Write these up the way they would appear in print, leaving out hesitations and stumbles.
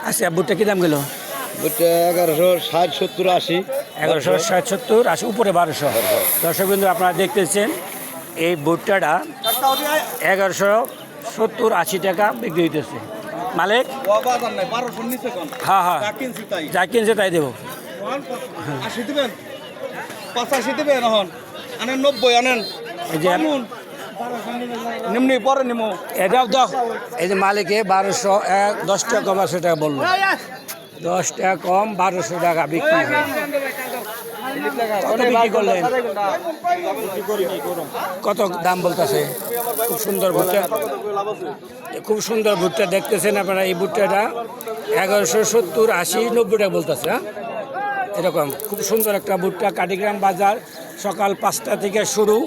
আচ্ছা, ভুট্টা কি দাম গেল? ভুট্টা 1160, 70, 80। 1160, 70, 80, উপরে 1200। দর্শক বিন্দু আপনারা দেখতেছেন এই ভুট্টাটা 1170, 80 টাকা বিক্রি হইতেছে। মালিক হ্যাঁ হ্যাঁ যা কিনছে তাই দেবো। 80 দিবেন, 85 দিবেন, এখন আনেন 90 আনেন। এই যে নিম্নি পরে নিমো এটাও দাও। এই যে মালিকে 1200, 10 টাকা কম 100 টাকা বললো। 10 টাকা কম 1200 টাকা বিক্রি হয়। কত বিক্রি করলেন? কত দাম বলতেছে? খুব সুন্দর ভুট্টা, খুব সুন্দর ভুট্টা দেখতেছেন আপনারা। এই ভুট্টাটা 1170, 80, 90 টাকা বলতেছে। হ্যাঁ, এরকম খুব সুন্দর একটা ভুট্টা। কাটিগ্রাম বাজার সকাল 5টা থেকে শুরু।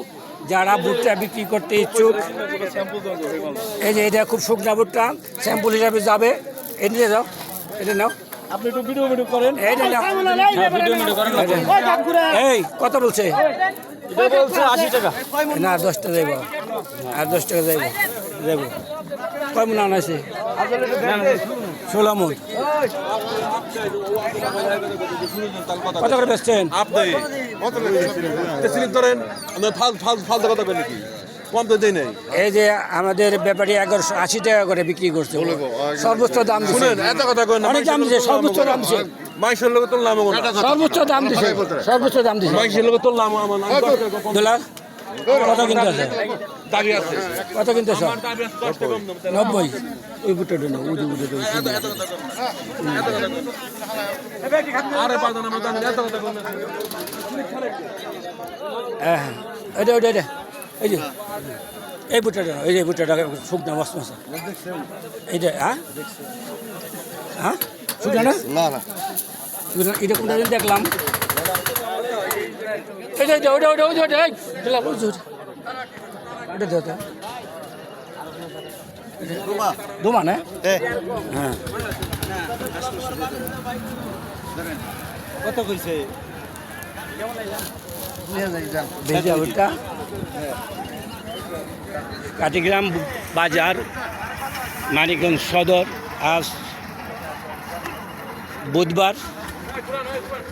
যারা ভুট্টা বিক্রি করতে ইচ্ছুক, এই যে এটা খুব শুকনা ভুট্টা, স্যাম্পল হিসাবে যাবে। এটা নিয়ে যাও, এটা নাও। আপনি একটু ভিডিও করেন। এইটা নাও, এই কত বলছে? এটা বলছে 80 টাকা। না, 10 টাকা যাইব, আর 10 টাকা যাইব যাইব। কয় মন আনাইছে? 16 মন। কত করে বেচছেন? আপনি স্লিপ ধরেন, ফালতু কথা বলেন কি? কম তো দেই নাই। এই যে আমাদের ব্যাপারী 1180 টাকা করে বিক্রি করছে। সর্বোচ্চ দাম দিছে। শুনেন, এত কথা কই না। অনেক দাম দিছে, সর্বোচ্চ দাম দিছে। মাইশের লোক তুললাম এখন। সর্বোচ্চ দাম দিছে, সর্বোচ্চ দাম দিছে। মাইশের লোক তুললাম আমার দোলা কত কিনতে আছে? দাবি আছে। কত কিনতে আছে? দাবি আছে 10 টাকা কম দাম। 90। ওই বুটটা না, উজু উজু। আরে পাদন আমার দাম এত কথা কই না। হ্যাঁ, এটা ওইটা এটা এই যে এই বুটটা, এই যে বুটটা শুকনা মস্ত মশা এইটা। হ্যাঁ হ্যাঁ, শুকনা না? না না, এটা কোনটা দেখলাম। এই যে ওইটা ওইটা ওইটা ওইটা ওইটা দাও তো। দুমা না? হ্যাঁ। কত কইছে? ভেজা ভুট্টা, কাটিগ্রাম বাজার, মানিকগঞ্জ সদর। আজ বুধবার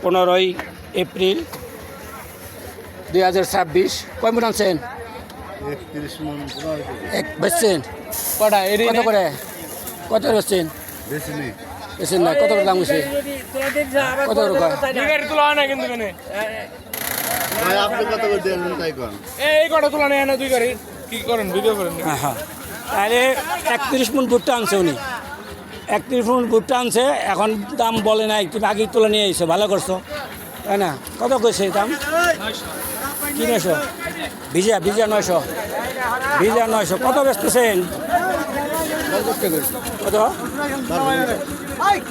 15ই এপ্রিল 2026। কয় মন আনছেন? 31 মন এক বেচছেন? কটা কত করে? কত বেচছেন? বেশি নেই। বেচছেন না? কত করে দাম হয়েছে? কত করে? তোলা হয় না কিন্তু এখানে। ভাই আপনি কত করে দেন তাই কোন? এই কটা তোলা নেই না, দুই গাড়ি কি করেন, ভিডিও করেন। হ্যাঁ হ্যাঁ, তাহলে 31 মন ভুট্টা আনছে উনি। 31 মন ভুট্টা আনছে, এখন দাম বলে নাই, তুমি আগেই তুলে নিয়ে এসো, ভালো করছো তাই না? কত কইছে দাম? কি 900? ভিজা ভিজা 900, ভিজা 900। কত বেচতেছেন? কত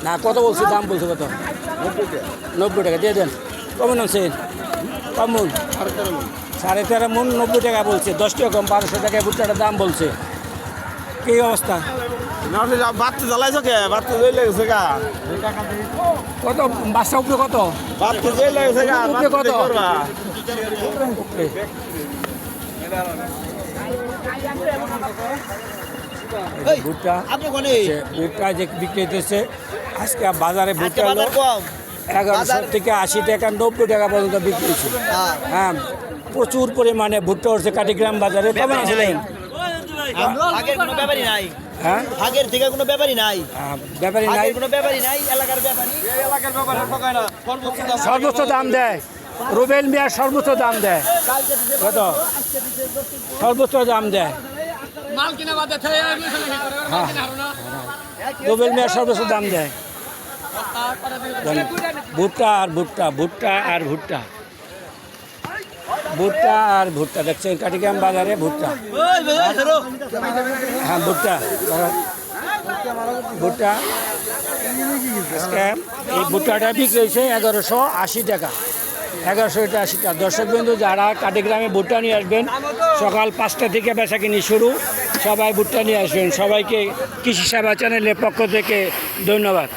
না, কত বলছে দাম? বলছে কত? 90 টাকা দিয়ে দেন। কমন আনছেন? কমন 13.5 মন, 90 টাকা বলছে। 10 টাকা কম, 1200 টাকায় ভুট্টাটার দাম বলছে। কি অবস্থা? বাচ্চা জ্বালাইছো কে? বাচ্চা জেল লাগছে গা। কত বাচ্চা উপরে? কত বাচ্চা জেল লাগছে গা। উপরে? কত ভুট্টা? ভুট্টা যে বিক্রি হইতেছে আজকে বাজারে, ভুট্টা হলো 1100 থেকে 80 টাকা, 90 টাকা পর্যন্ত বিক্রি হচ্ছে। হ্যাঁ, প্রচুর পরিমাণে ভুট্টা উঠছে কাটিগ্রাম বাজারে। কেমন আছিলেন? আগের কোনো ব্যাপারই নাই। হ্যাঁ, আগের থেকে কোনো ব্যাপারই নাই। ব্যাপারী নাই, আগের কোনো ব্যাপারই নাই, এলাকার ব্যাপারই। এই এলাকার ব্যাপারে ঠকায় না। সর্বোচ্চ দাম দেয়। রুবেল মিয়ার সর্বোচ্চ দাম দেয়। কত সর্বোচ্চ দাম দেয়? হ্যাঁ, রুবেল মিয়ার সর্বোচ্চ দাম দেয়। ভুট্টা আর ভুট্টা, ভুট্টা আর ভুট্টা, ভুট্টা আর ভুট্টা দেখছেন কাটিগ্রাম বাজারে ভুট্টা। হ্যাঁ, ভুট্টা ভুট্টা আজকে এই ভুট্টাটা বিক্রি হয়েছে 1180 টাকা। 1180 টাকা। দর্শক বন্ধু, যারা কাটিগ্রামে ভুট্টা নিয়ে আসবেন, সকাল 5টা থেকে বেচাকিনি শুরু। সবাই ভুট্টা নিয়ে আসবেন। সবাইকে কৃষি সেবা চ্যানেলের পক্ষ থেকে ধন্যবাদ।